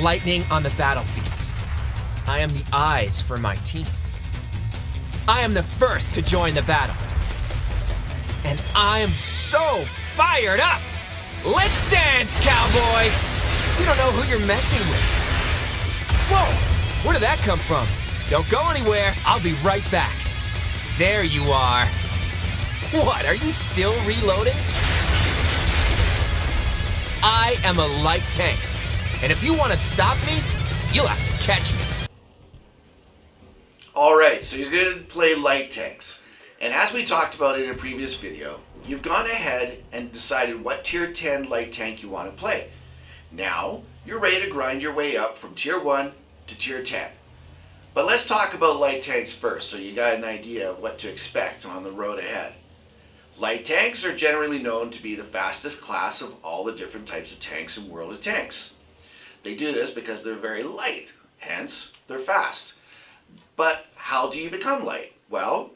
lightning on the battlefield. I am the eyes for my team. I am the first to join the battle. And I am so fired up! Let's dance, cowboy! You don't know who you're messing with. Whoa! Where did that come from? Don't go anywhere. I'll be right back. There you are. What, are you still reloading? I am a light tank. And if you want to stop me, you'll have to catch me. Alright, so you're going to play light tanks. And as we talked about in a previous video, you've gone ahead and decided what tier 10 light tank you want to play. Now, you're ready to grind your way up from tier 1 to tier 10. But let's talk about light tanks first, so you got an idea of what to expect on the road ahead. Light tanks are generally known to be the fastest class of all the different types of tanks in World of Tanks. They do this because they're very light, hence they're fast. But how do you become light? Well,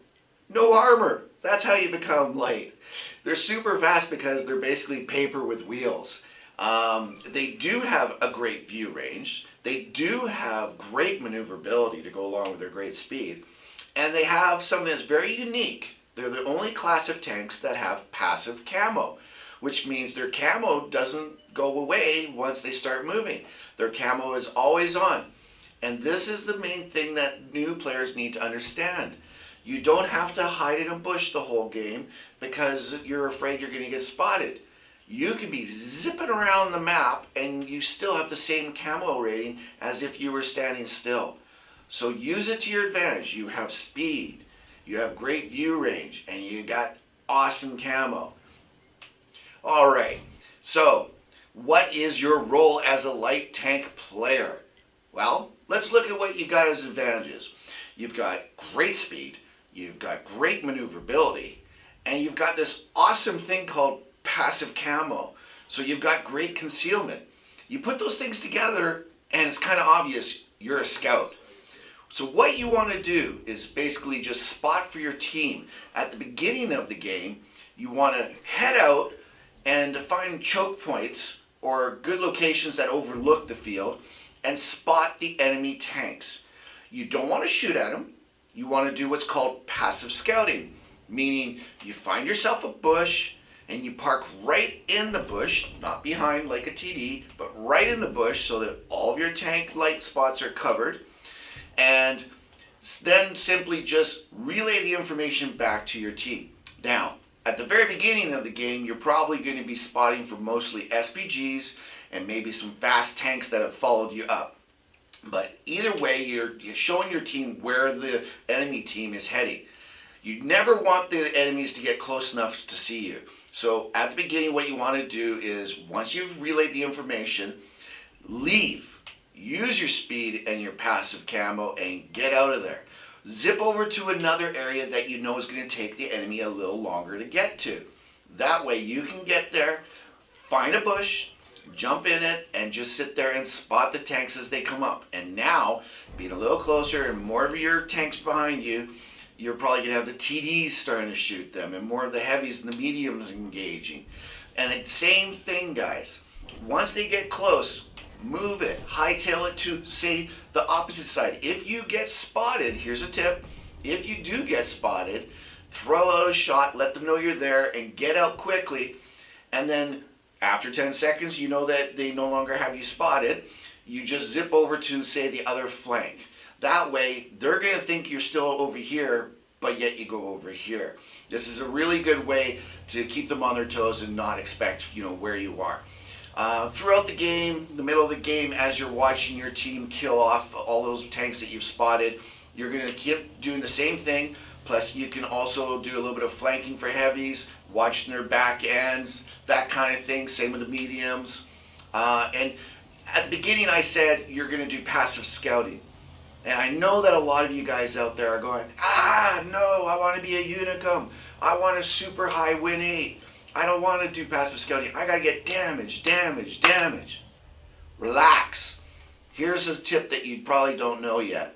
no armor. That's how you become light. They're super fast because they're basically paper with wheels. They do have a great view range. They do have great maneuverability to go along with their great speed. And they have something that's very unique. They're the only class of tanks that have passive camo, which means their camo doesn't go away once they start moving. Their camo is always on. And this is the main thing that new players need to understand. You don't have to hide in a bush the whole game because you're afraid you're going to get spotted. You can be zipping around the map and you still have the same camo rating as if you were standing still. So use it to your advantage. You have speed, you have great view range, and you got awesome camo. Alright, so what is your role as a light tank player? Well, let's look at what you got as advantages. You've got great speed, you've got great maneuverability, and you've got this awesome thing called passive camo. So you've got great concealment. You put those things together and it's kind of obvious you're a scout. So what you want to do is basically just spot for your team. At the beginning of the game, you want to head out and find choke points or good locations that overlook the field and spot the enemy tanks. You don't want to shoot at them. You want to do what's called passive scouting, meaning you find yourself a bush and you park right in the bush, not behind like a TD, but right in the bush so that all of your tank light spots are covered, and then simply just relay the information back to your team. Now, at the very beginning of the game, you're probably going to be spotting for mostly SPGs and maybe some fast tanks that have followed you up. But either way, you're showing your team where the enemy team is heading. You never want the enemies to get close enough to see you. So at the beginning, what you want to do is, once you've relayed the information, leave. Use your speed and your passive camo and get out of there. Zip over to another area that you know is going to take the enemy a little longer to get to. That way you can get there, find a bush, jump in it, and just sit there and spot the tanks as they come up. And now, being a little closer and more of your tanks behind you, you're probably going to have the TDs starting to shoot them and more of the heavies and the mediums engaging. And it's same thing, guys. Once they get close, move it, hightail it to, say, the opposite side. If you get spotted, here's a tip. If you do get spotted, throw out a shot, let them know you're there, and get out quickly. And then after 10 seconds, you know that they no longer have you spotted. You just zip over to, say, the other flank. That way, they're going to think you're still over here, but yet you go over here. This is a really good way to keep them on their toes and not expect, where you are. Throughout the game, the middle of the game, as you're watching your team kill off all those tanks that you've spotted, you're going to keep doing the same thing. Plus, you can also do a little bit of flanking for heavies, watching their back ends, that kind of thing. Same with the mediums. And at the beginning, I said you're going to do passive scouting. And I know that a lot of you guys out there are going, no, I want to be a unicum. I want a super high win rate. I don't want to do passive scouting. I got to get damage. Relax. Here's a tip that you probably don't know yet.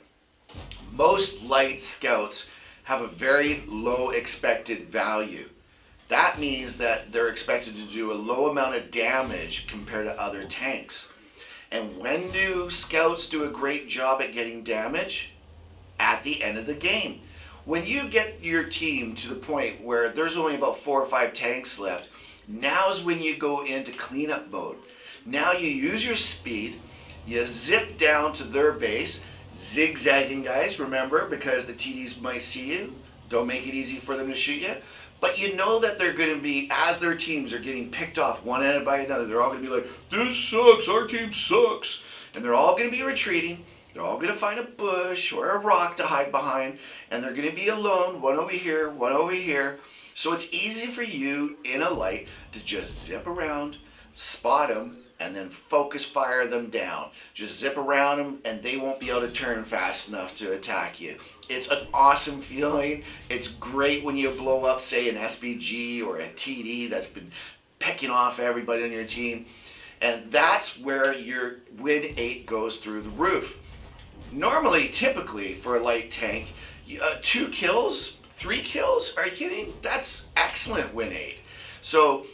Most light scouts have a very low expected value. That means that they're expected to do a low amount of damage compared to other tanks. And when do scouts do a great job at getting damage? At the end of the game. When you get your team to the point where there's only about 4 or 5 tanks left, now's when you go into cleanup mode. Now you use your speed, you zip down to their base, zigzagging, guys, remember, because the TDs might see you. Don't make it easy for them to shoot you. But you know that they're going to be, as their teams are getting picked off one end by another, they're all going to be like, this sucks, our team sucks. And they're all going to be retreating. They're all going to find a bush or a rock to hide behind. And they're going to be alone, one over here, one over here. So it's easy for you in a light to just zip around, spot them, and then focus fire them down. Just zip around them and they won't be able to turn fast enough to attack you. It's an awesome feeling. It's great when you blow up, say, an SBG or a TD that's been picking off everybody on your team. And that's where your win 8 goes through the roof. Normally, typically, for a light tank, 2 kills, 3 kills, are you kidding? That's excellent win 8. So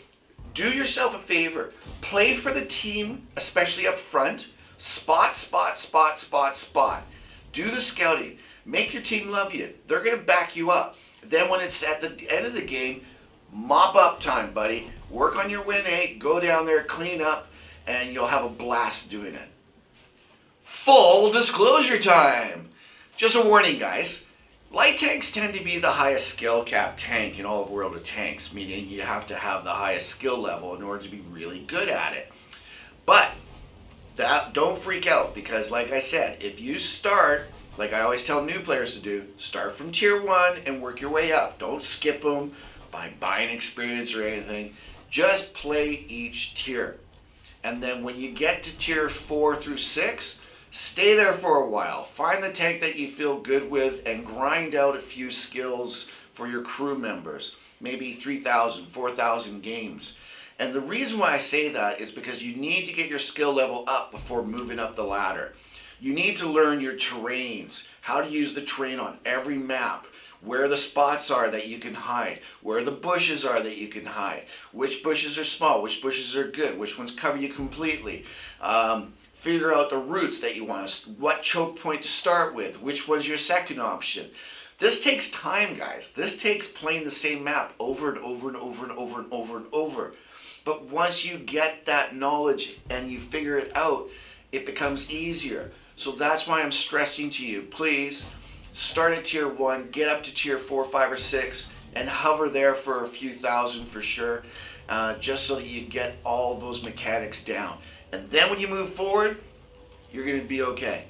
do yourself a favor. Play for the team, especially up front. Spot, spot, spot, spot, spot. Do the scouting. Make your team love you. They're going to back you up. Then when it's at the end of the game, mop up time, buddy. Work on your win 8. Go down there, clean up, and you'll have a blast doing it. Full disclosure time. Just a warning, guys. Light tanks tend to be the highest skill cap tank in all of World of Tanks, meaning you have to have the highest skill level in order to be really good at it. But don't freak out, because like I said, if you start, like I always tell new players to do, start from tier 1 and work your way up. Don't skip them by buying experience or anything. Just play each tier. And then when you get to tier 4 through 6, stay there for a while. Find the tank that you feel good with and grind out a few skills for your crew members. Maybe 3,000, 4,000 games. And the reason why I say that is because you need to get your skill level up before moving up the ladder. You need to learn your terrains, how to use the terrain on every map, where the spots are that you can hide, where the bushes are that you can hide, which bushes are small, which bushes are good, which ones cover you completely. Figure out the routes that you want, what choke point to start with, which was your second option. This takes time, guys. This takes playing the same map over and over and over and over and over and over. But once you get that knowledge and you figure it out, it becomes easier. So that's why I'm stressing to you, please start at tier 1, get up to tier 4, 5, or 6, and hover there for a few thousand for sure, just so that you get all those mechanics down. And then when you move forward, you're going to be okay.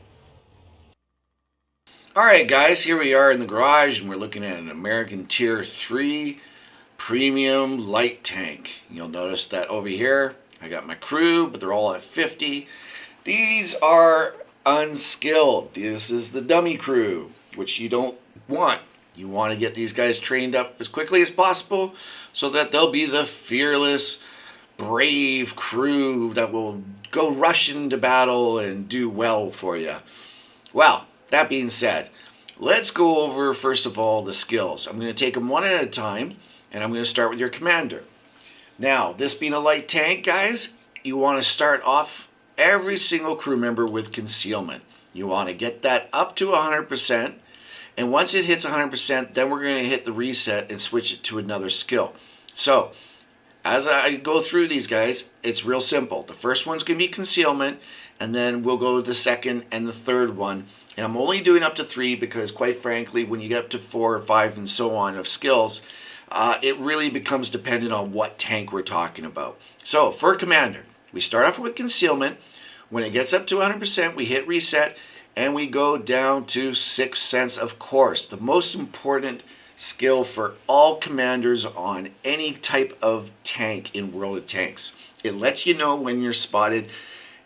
Alright guys, here we are in the garage and we're looking at an American Tier 3 Premium Light Tank. You'll notice that over here, I got my crew, but they're all at 50. These are unskilled. This is the dummy crew, which you don't want. You want to get these guys trained up as quickly as possible so that they'll be the fearless, brave crew that will go rush into battle and do well for you. Well, that being said, let's go over first of all the skills. I'm going to take them one at a time, and I'm going to start with your commander. Now, this being a light tank, guys, you want to start off every single crew member with concealment. You want to get that up to 100%, and once it hits 100%, then we're going to hit the reset and switch it to another skill. So, as I go through these guys, it's real simple. The first one's going to be concealment, and then we'll go to the second and the third one. And I'm only doing up to 3 because, quite frankly, when you get up to 4 or 5 and so on of skills, it really becomes dependent on what tank we're talking about. So, for commander, we start off with concealment. When it gets up to 100%, we hit reset, and we go down to Sixth Sense, of course. The most important skill for all commanders on any type of tank in World of Tanks. It lets you know when you're spotted,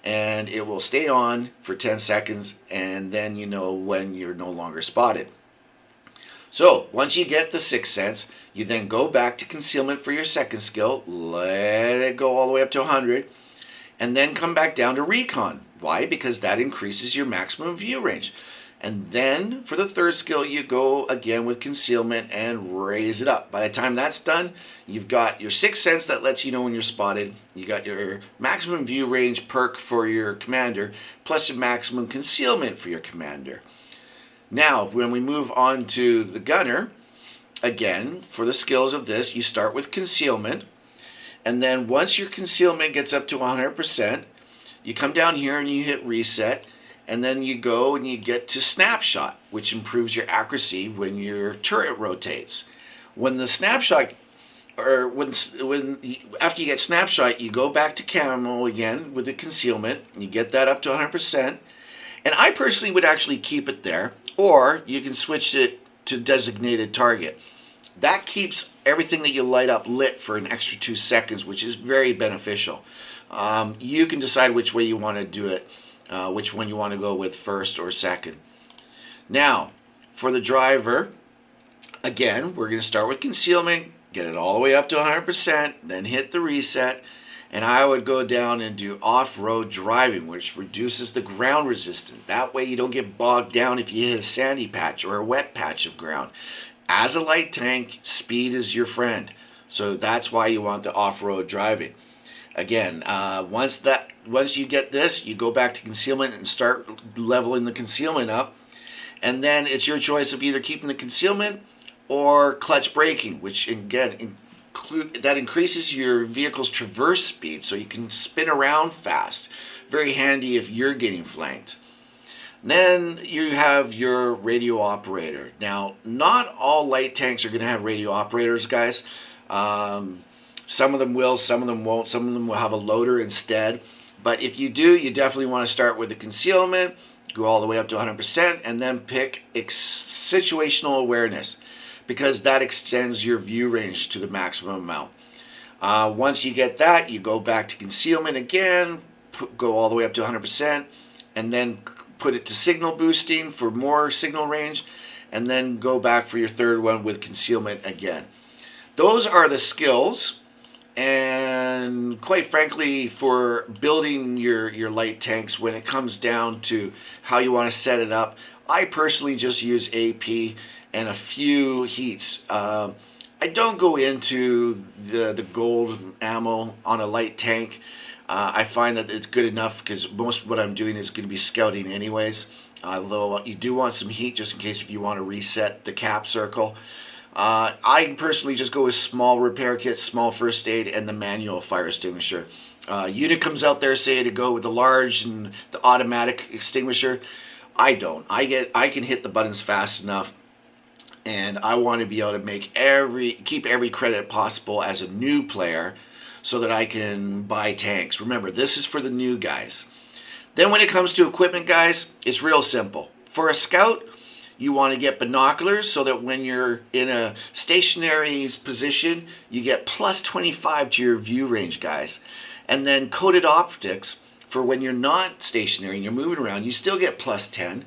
and it will stay on for 10 seconds, and then you know when you're no longer spotted. So, once you get the Sixth Sense, you then go back to concealment for your second skill, let it go all the way up to 100, and then come back down to recon. Why? Because that increases your maximum view range. And then for the third skill, you go again with concealment and raise it up. By the time that's done, you've got your sixth sense that lets you know when you're spotted. You got your maximum view range perk for your commander, plus your maximum concealment for your commander. Now, when we move on to the gunner, again, for the skills of this, you start with concealment. And then once your concealment gets up to 100%, you come down here and you hit reset. And then you go and you get to snapshot, which improves your accuracy when your turret rotates. When the snapshot, or after you get snapshot, you go back to camo again with the concealment. And you get that up to 100%. And I personally would actually keep it there, or you can switch it to designated target. That keeps everything that you light up lit for an extra 2 seconds, which is very beneficial. You can decide which way you want to do it. Which one you want to go with first or second. Now, for the driver, again, we're going to start with concealment, get it all the way up to 100%, then hit the reset, and I would go down and do off-road driving, which reduces the ground resistance. That way you don't get bogged down if you hit a sandy patch or a wet patch of ground. As a light tank, speed is your friend, so that's why you want the off-road driving. Again, once you get this, you go back to concealment and start leveling the concealment up. And then it's your choice of either keeping the concealment or clutch braking, which again, that increases your vehicle's traverse speed so you can spin around fast. Very handy if you're getting flanked. Then you have your radio operator. Now, not all light tanks are going to have radio operators, guys. Some of them will, some of them won't. Some of them will have a loader instead. But if you do, you definitely want to start with the concealment, go all the way up to 100%, and then pick situational awareness, because that extends your view range to the maximum amount. Once you get that, you go back to concealment again, go all the way up to 100%, and then put it to signal boosting for more signal range, and then go back for your third one with concealment again. Those are the skills. And quite frankly, for building your light tanks, when it comes down to how you want to set it up, I personally just use AP and a few heats. I don't go into the gold ammo on a light tank. I find that it's good enough because most of what I'm doing is going to be scouting anyways. Although you do want some heat just in case if you want to reset the cap circle. I personally just go with small repair kits, small first aid, and the manual fire extinguisher. Unit comes out there, say to go with the large and the automatic extinguisher. I don't. I can hit the buttons fast enough, and I want to be able to keep every credit possible as a new player, so that I can buy tanks. Remember, this is for the new guys. Then when it comes to equipment, guys, it's real simple. For a scout, you want to get binoculars so that when you're in a stationary position, you get plus 25 to your view range, guys. And then coated optics for when you're not stationary and you're moving around, you still get plus 10.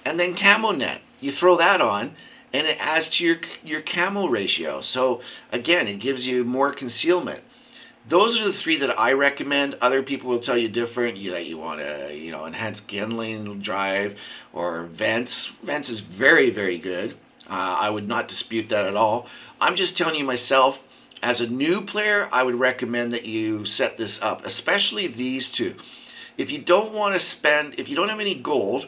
And then camo net, you throw that on and it adds to your camo ratio. So again, it gives you more concealment. Those are the three that I recommend. Other people will tell you different. You want to, enhance gunlane drive or vents. Vents is very, very good. I would not dispute that at all. I'm just telling you myself, as a new player, I would recommend that you set this up, especially these two. If you don't want to spend, if you don't have any gold,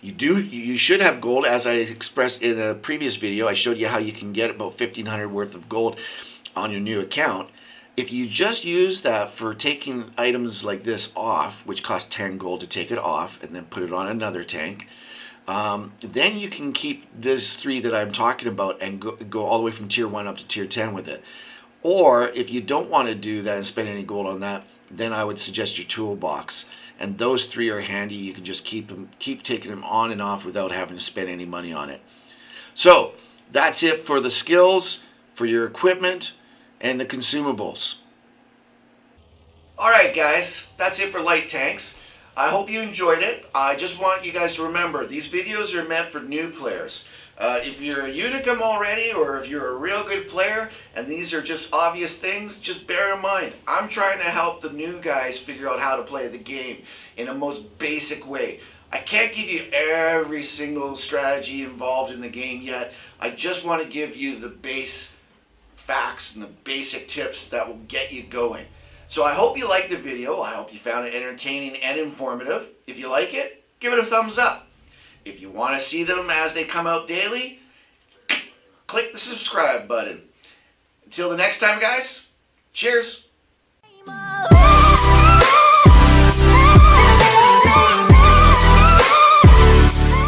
you should have gold. As I expressed in a previous video, I showed you how you can get about 1,500 worth of gold on your new account. If you just use that for taking items like this off, which costs 10 gold to take it off and then put it on another tank, then you can keep these three that I'm talking about and go all the way from tier 1 up to tier 10 with it. Or if you don't want to do that and spend any gold on that, then I would suggest your toolbox. And those three are handy. You can just keep taking them on and off without having to spend any money on it. So that's it for the skills, for your equipment, and the consumables. Alright guys, that's it for light tanks. I hope you enjoyed it. I just want you guys to remember, these videos are meant for new players. If you're a Unicum already, or if you're a real good player, and these are just obvious things, just bear in mind, I'm trying to help the new guys figure out how to play the game in a most basic way. I can't give you every single strategy involved in the game yet. I just want to give you the base facts and the basic tips that will get you going. So I hope you liked the video. I hope you found it entertaining and informative. If you like it, give it a thumbs up. If you want to see them as they come out daily, click the subscribe button. Until the next time, guys, cheers.